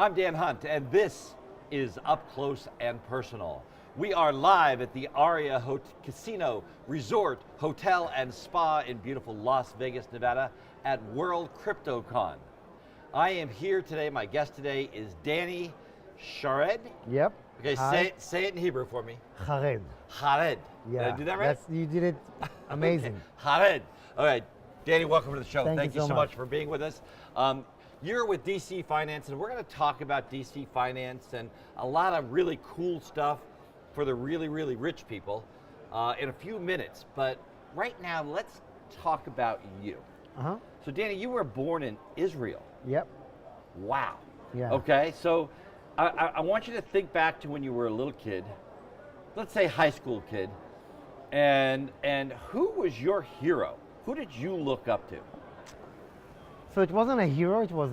I'm Dan Hunt, and this is Up Close and Personal. We are live at the Aria Casino, Resort, Hotel, and Spa in beautiful Las Vegas, Nevada at World CryptoCon. I am here today, my guest today is Denny Chared. Yep. Okay, say it in Hebrew for me. Chared. Chared. Yeah. Did I do that right? You did it amazing. Okay. Chared. All right, Denny, welcome to the show. Thank you you so much for being with us. You're with DC Finance, and we're going to talk about DC Finance and a lot of really cool stuff for the really, really rich people in a few minutes. But right now, let's talk about you. Uh-huh. So, Denny, you were born in Israel. Yep. Wow. Yeah. Okay, so I want you to think back to when you were a little kid, let's say high school kid, and who was your hero? Who did you look up to? So it wasn't a hero, it was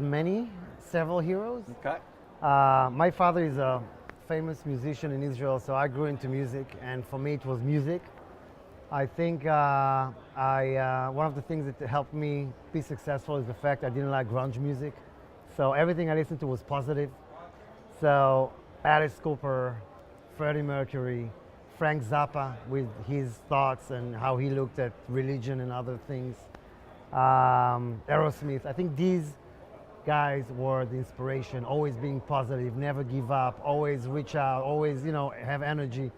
several heroes. Okay. My father is a famous musician in Israel, so I grew into music, and for me it was music. I think one of the things that helped me be successful is the fact I didn't like grunge music. So everything I listened to was positive. So Alice Cooper, Freddie Mercury, Frank Zappa with his thoughts and how he looked at religion and other things. Aerosmith. I think these guys were the inspiration, always being positive, never give up, always reach out, always, have energy.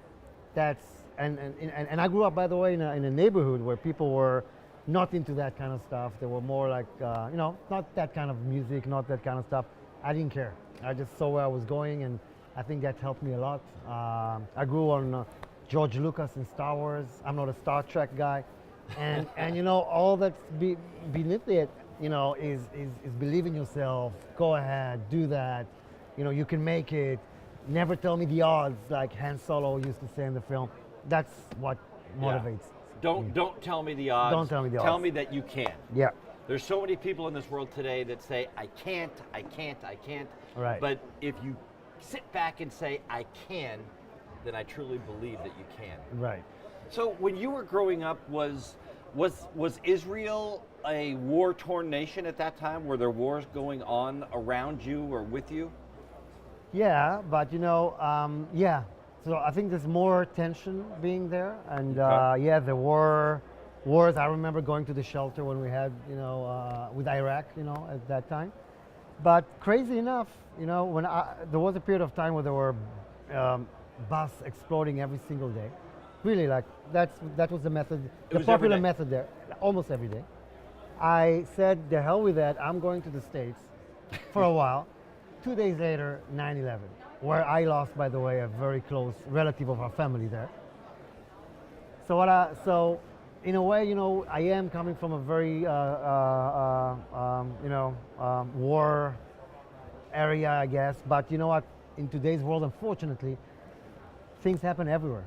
And I grew up, by the way, in a neighborhood where people were not into that kind of stuff. They were more like, not that kind of music, not that kind of stuff. I didn't care. I just saw where I was going, and I think that helped me a lot. I grew on George Lucas and Star Wars. I'm not a Star Trek guy. And all that's beneath it, is believe in yourself, go ahead, do that, you can make it, never tell me the odds, like Han Solo used to say in the film. That's what motivates. Don't tell me the odds. Don't tell me the odds. Tell me that you can. Yeah. There's so many people in this world today that say, I can't. Right. But if you sit back and say, I can, then I truly believe that you can. Right. So when you were growing up, was Israel a war-torn nation at that time? Were there wars going on around you or with you? Yeah, but yeah. So I think there's more tension being there, and Okay. there were wars. I remember going to the shelter when we had, with Iraq, at that time. But crazy enough, when there was a period of time where there were bus exploding every single day. Really, like that was the method, the popular method there, almost every day. I said, the hell with that, I'm going to the States for a while. 2 days later, 9/11, where I lost, by the way, a very close relative of our family there. So in a way, I am coming from a very, war area, I guess. But you know what? In today's world, unfortunately, things happen everywhere.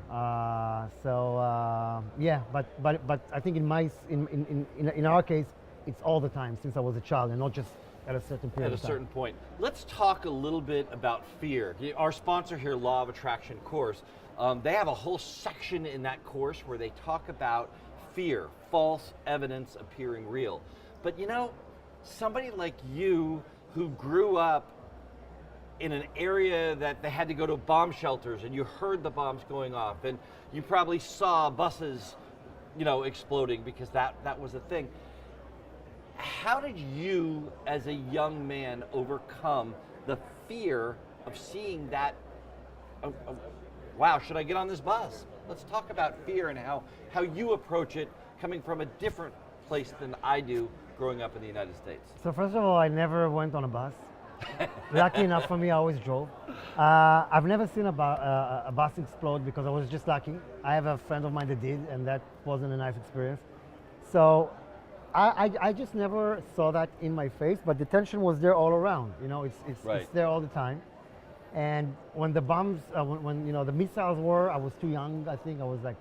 But I think in our case, it's all the time since I was a child, and not just at a certain period of time. At a certain point. Let's talk a little bit about fear. Our sponsor here, Law of Attraction course, they have a whole section in that course where they talk about fear, false evidence appearing real. But somebody like you who grew up in an area that they had to go to bomb shelters, and you heard the bombs going off, and you probably saw buses, exploding because that was a thing. How did you, as a young man, overcome the fear of seeing that? Wow, should I get on this bus? Let's talk about fear and how you approach it, coming from a different place than I do, growing up in the United States. So first of all, I never went on a bus. Lucky enough for me, I always drove. I've never seen a bus explode because I was just lucky. I have a friend of mine that did, and that wasn't a nice experience. So I just never saw that in my face, but the tension was there all around. It's there all the time. And when the bombs, when the missiles were, I was too young. I think I was like,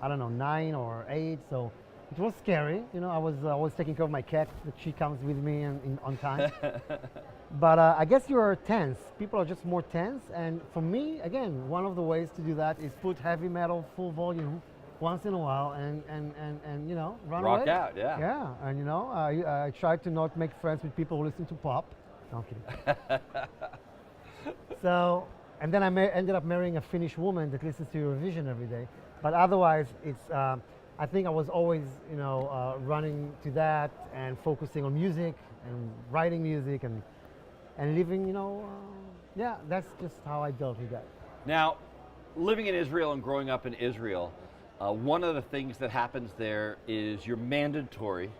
9 or 8. So it was scary. I was taking care of my cat. She comes with me on time. But I guess you're tense. People are just more tense. And for me, again, one of the ways to do that is put heavy metal full volume once in a while and run Rock away. out, yeah. Yeah, and I try to not make friends with people who listen to pop. No, I'm kidding. So, and then I ended up marrying a Finnish woman that listens to Eurovision every day. But otherwise, it's, I think I was always, running to that and focusing on music and writing music and living, yeah, that's just how I dealt with that. Now, living in Israel and growing up in Israel, one of the things that happens there is you're mandatory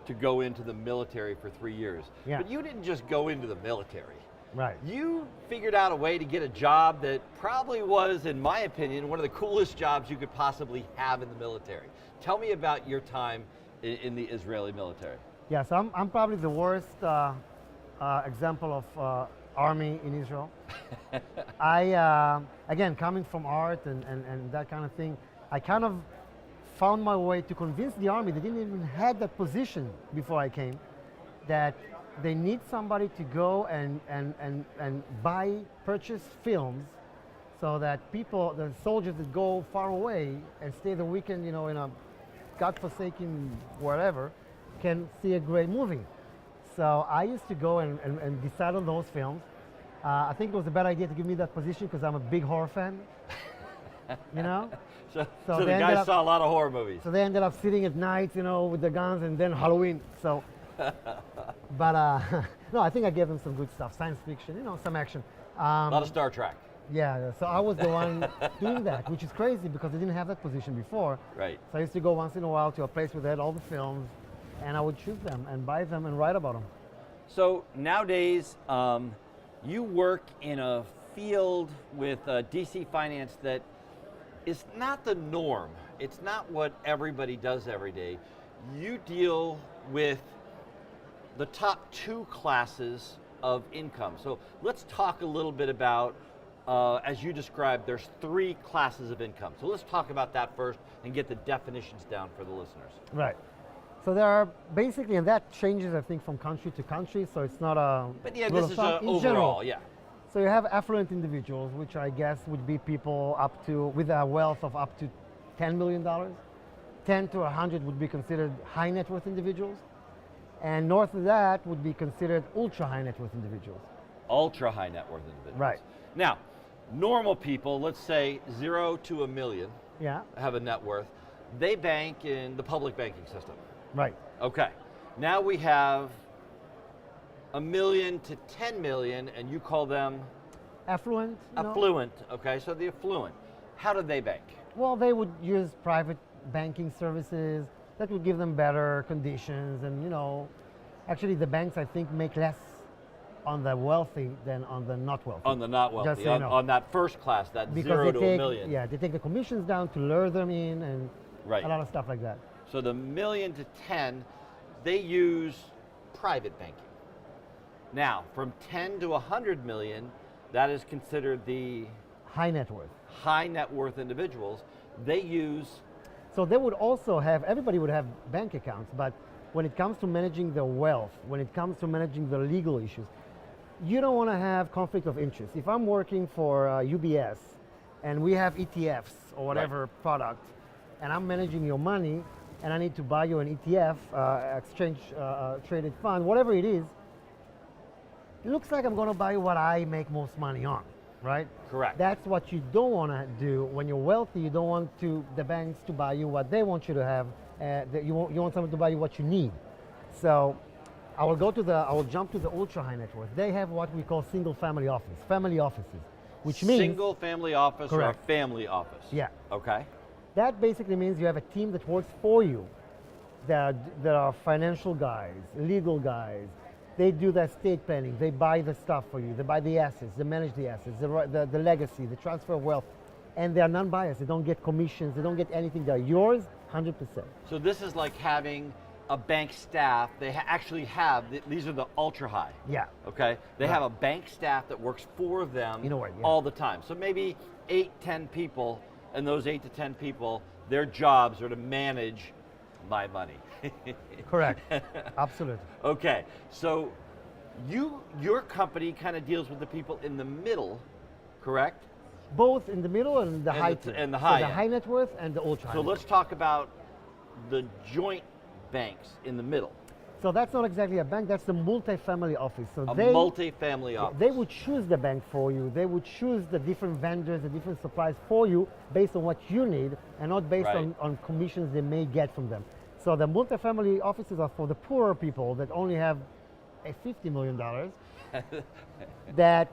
to go into the military for 3 years. Yeah. But you didn't just go into the military. Right. You figured out a way to get a job that probably was, in my opinion, one of the coolest jobs you could possibly have in the military. Tell me about your time in the Israeli military. Yeah, so I'm probably the worst example of army in Israel. Again, coming from art and that kind of thing, I kind of found my way to convince the army, they didn't even have that position before I came, that they need somebody to go and purchase films so that people, the soldiers that go far away and stay the weekend, in a godforsaken wherever, can see a great movie. So I used to go and decide on those films. I think it was a bad idea to give me that position because I'm a big horror fan, So So the they ended guys up- saw a lot of horror movies. So they ended up sitting at night, with the guns, and then Halloween. So, but no, I think I gave them some good stuff, science fiction, some action. A lot of Star Trek. Yeah, so I was the one doing that, which is crazy because I didn't have that position before. Right. So I used to go once in a while to a place where they had all the films, and I would shoot them and buy them and write about them. So nowadays, you work in a field with DC Finance that is not the norm. It's not what everybody does every day. You deal with the top 2 classes of income. So let's talk a little bit about, as you described, there's 3 classes of income. So let's talk about that first and get the definitions down for the listeners. Right. So there are basically, and that changes, I think, from country to country. So it's not a. But yeah, rule this of is thumb. In overall, general. yeah. So you have affluent individuals, which I guess would be people with a wealth of up to $10 million. 10 to 100 would be considered high net worth individuals. And north of that would be considered ultra high net worth individuals. Ultra high net worth individuals. Right. Now, normal people, let's say 0 to $1 million, Yeah, have a net worth. They bank in the public banking system. right. Okay. Now we have $1 million to $10 million, and you call them Affluent? affluent. Okay, so the affluent. How do they bank? Well, they would use private banking services that would give them better conditions. And, actually the banks, I think, make less on the wealthy than on the not wealthy. On the not Just wealthy, so you know. on that first class, that Because 0 they to take, $1 million. Yeah, they take the commissions down to lure them in and Right. a lot of stuff like that. So the million to 10, they use private banking. Now, from 10 to 100 million, that is considered the High net worth. high net worth individuals. They use, So they would also have, everybody would have bank accounts, but when it comes to managing their wealth, when it comes to managing the legal issues, you don't want to have conflict of interest. If I'm working for UBS and we have ETFs or whatever product, and I'm managing your money, and I need to buy you an ETF, exchange traded fund, whatever it is, it looks like I'm going to buy what I make most money on, right? correct. That's what you don't want to do when you're wealthy. You don't want the banks to buy you what they want you to have. You want someone to buy you what you need. So I will jump to the ultra high net worth. They have what we call single family offices, which means Single family office Correct. or a family office. Yeah. Okay. that basically means you have a team that works for you. There are financial guys, legal guys. They do the estate planning. They buy the stuff for you. They buy the assets. They manage the assets, the legacy, the transfer of wealth. And they are non-biased. They don't get commissions. They don't get anything. They're yours, 100%. So this is like having a bank staff. They actually have, these are the ultra high. Yeah. Okay? They Right. have a bank staff that works for them In a way, yeah. all the time. So maybe 8, 10 people, and those 8 to 10 people, their jobs are to manage my money. Correct. Absolutely. Okay, so your company kind of deals with the people in the middle, correct? Both in the middle and the And high the- tier. and the So high the end. high net worth and the ultra high So net let's talk about the joint banks in the middle. So that's not exactly a bank, that's a multi-family office. So A they, multi-family office. they would choose the bank for you. They would choose the different vendors, the different suppliers for you based on what you need and not based Right. on commissions they may get from them. So the multi-family offices are for the poorer people that only have a $50 million that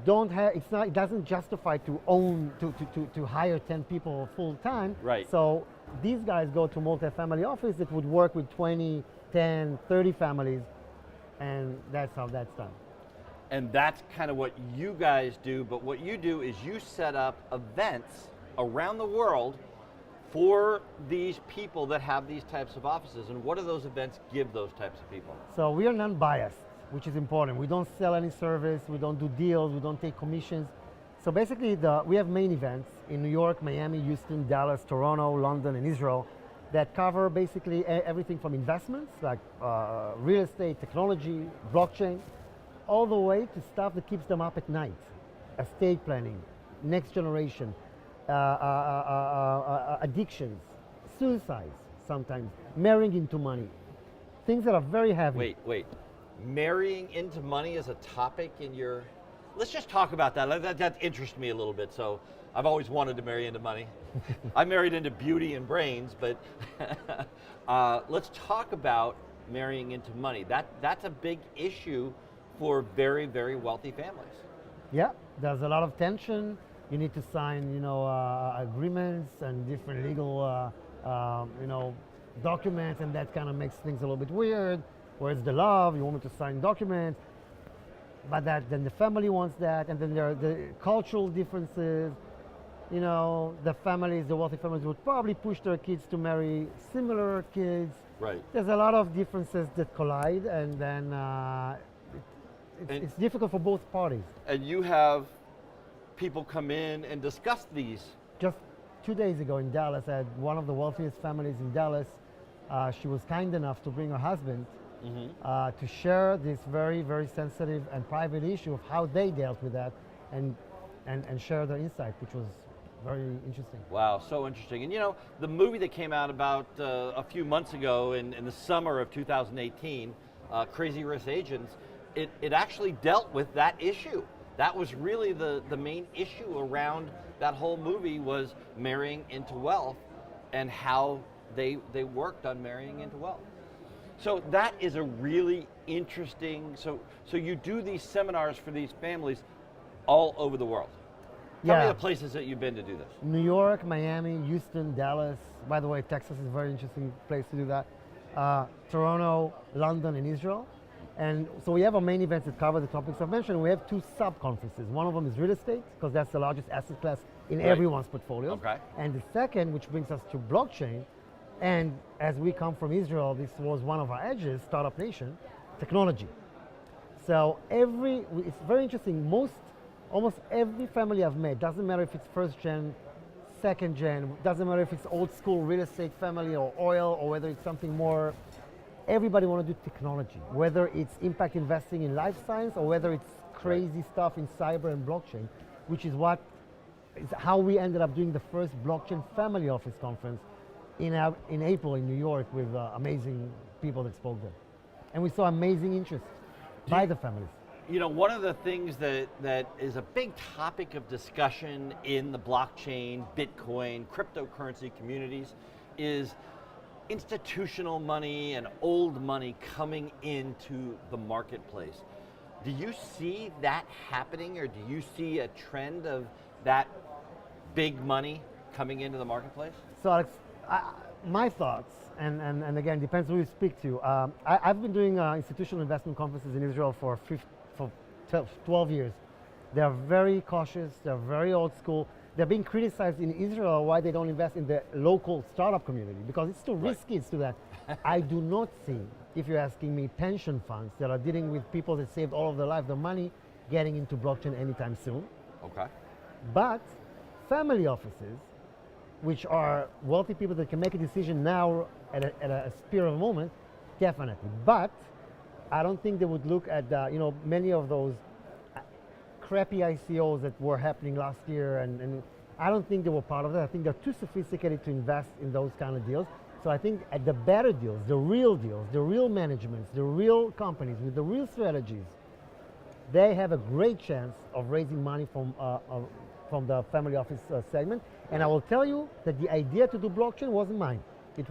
don't have, it doesn't justify to own, to hire 10 people full time. Right. So these guys go to multi-family office that would work with 20, 10, 30 families, and that's how that's done. And that's kind of what you guys do, but what you do is you set up events around the world for these people that have these types of offices. And what do those events give those types of people? So we are non-biased, which is important. We don't sell any service, we don't do deals, we don't take commissions. So basically we have main events in New York, Miami, Houston, Dallas, Toronto, London, and Israel that cover basically everything from investments like real estate, technology, blockchain, all the way to stuff that keeps them up at night. Estate planning, next generation, addictions, suicides sometimes, marrying into money, things that are very heavy. Wait. Marrying into money is a topic in your... Let's just talk about that. That interests me a little bit. So I've always wanted to marry into money. I married into beauty and brains, but let's talk about marrying into money. That's a big issue for very, very wealthy families. Yeah, there's a lot of tension. You need to sign, agreements and different legal, documents, and that kind of makes things a little bit weird. Where's the love? You want me to sign documents, but then the family wants that, and then there are the cultural differences. The families, the wealthy families, would probably push their kids to marry similar kids. Right. There's a lot of differences that collide, and then it's difficult for both parties. And you have people come in and discuss these. Just 2 days ago in Dallas, I had one of the wealthiest families in Dallas. She was kind enough to bring her husband to share this very, very sensitive and private issue of how they dealt with that and share their insight, which was very interesting. Wow, so interesting. And the movie that came out about a few months ago in the summer of 2018, Crazy Rich Asians, it actually dealt with that issue. That was really the main issue around that whole movie, was marrying into wealth and how they worked on marrying into wealth. So that is a really interesting, so you do these seminars for these families all over the world. Tell me the places that you've been to do this. New York, Miami, Houston, Dallas. By the way, Texas is a very interesting place to do that. Toronto, London, and Israel. And so we have our main events that cover the topics I've mentioned. We have 2 sub-conferences. One of them is real estate, because that's the largest asset class in everyone's portfolio. Okay. And the second, which brings us to blockchain, and as we come from Israel, this was one of our edges, Startup Nation, technology. So it's very interesting. Almost every family I've met, doesn't matter if it's first gen, second gen, doesn't matter if it's old school real estate family or oil, or whether it's something more, everybody want to do technology, whether it's impact investing in life science or whether it's crazy stuff in cyber and blockchain, which is how we ended up doing the first blockchain family office conference in April in New York with amazing people that spoke there. And we saw amazing interest by the families. One of the things that is a big topic of discussion in the blockchain, Bitcoin, cryptocurrency communities is institutional money and old money coming into the marketplace. Do you see that happening, or do you see a trend of that big money coming into the marketplace? So Alex, my thoughts, and again, depends who you speak to. I've been doing institutional investment conferences in Israel for 12 years. They're very cautious, they're very old school. They're being criticized in Israel why they don't invest in the local startup community, because it's too risky to do that. I do not see, if you're asking me, pension funds that are dealing with people that saved all of their life, their money, getting into blockchain anytime soon. Okay. But family offices, which are wealthy people that can make a decision now at a spur of a moment, definitely. But I don't think they would look at many of those crappy ICOs that were happening last year, and I don't think they were part of that. I think they're too sophisticated to invest in those kind of deals. So I think at the better deals, the real managements, the real companies with the real strategies, they have a great chance of raising money from the family office segment. And I will tell you that the idea to do blockchain wasn't mine. It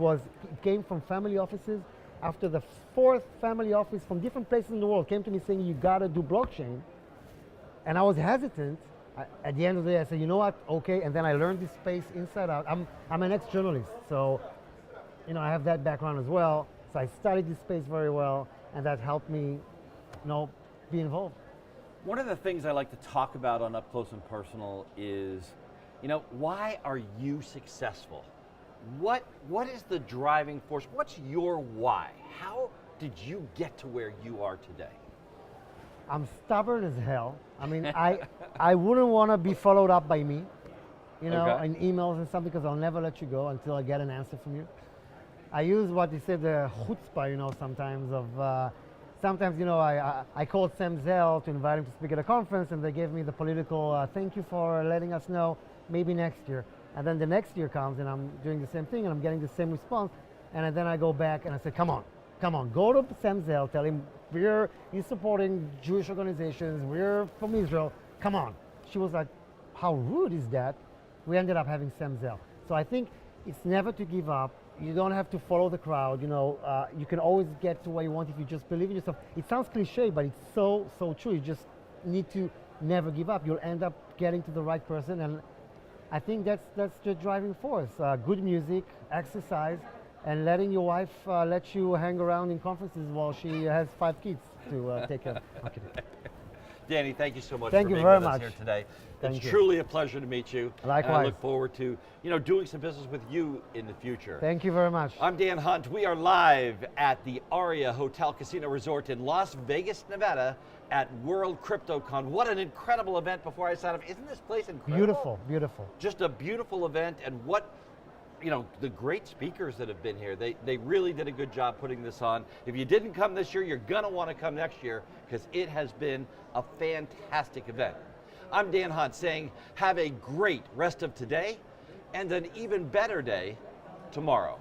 came from family offices. After the fourth family office from different places in the world came to me saying, you gotta do blockchain. And I was hesitant. At the end of the day, I said, you know what, okay. And then I learned this space inside out. I'm an ex-journalist, so I have that background as well. So I studied this space very well, and that helped me, be involved. One of the things I like to talk about on Up Close and Personal is, why are you successful? What is the driving force? What's your why? How did you get to where you are today? I'm stubborn as hell. I mean, I wouldn't want to be followed up by me, in emails and stuff, because I'll never let you go until I get an answer from you. I use what you said, the chutzpah, sometimes of, sometimes, I called Sam Zell to invite him to speak at a conference, and they gave me the political, thank you for letting us know, maybe next year. And then the next year comes, and I'm doing the same thing, and I'm getting the same response. And then I go back, and I say, come on, go to Sam Zell, tell him, he's supporting Jewish organizations, we're from Israel, come on. She was like, how rude is that? We ended up having Sam Zell. So I think it's never to give up. You don't have to follow the crowd, you can always get to where you want if you just believe in yourself. It sounds cliche, but it's so true. You just need to never give up. You'll end up getting to the right person, and I think that's the driving force. Good music, exercise, and letting your wife let you hang around in conferences while she has 5 kids to take care of. Okay. Danny, thank you so much thank for you being very with us much. here today. Thank it's you. truly a pleasure to meet you. Likewise. And I look forward to doing some business with you in the future. Thank you very much. I'm Dan Hunt. We are live at the Aria Hotel Casino Resort in Las Vegas, Nevada at World CryptoCon. What an incredible event before I sign up. Isn't this place incredible? Beautiful, beautiful. Just a beautiful event, and the great speakers that have been here. They really did a good job putting this on. If you didn't come this year, you're gonna wanna come next year, because it has been a fantastic event. I'm Dan Hunt saying have a great rest of today and an even better day tomorrow.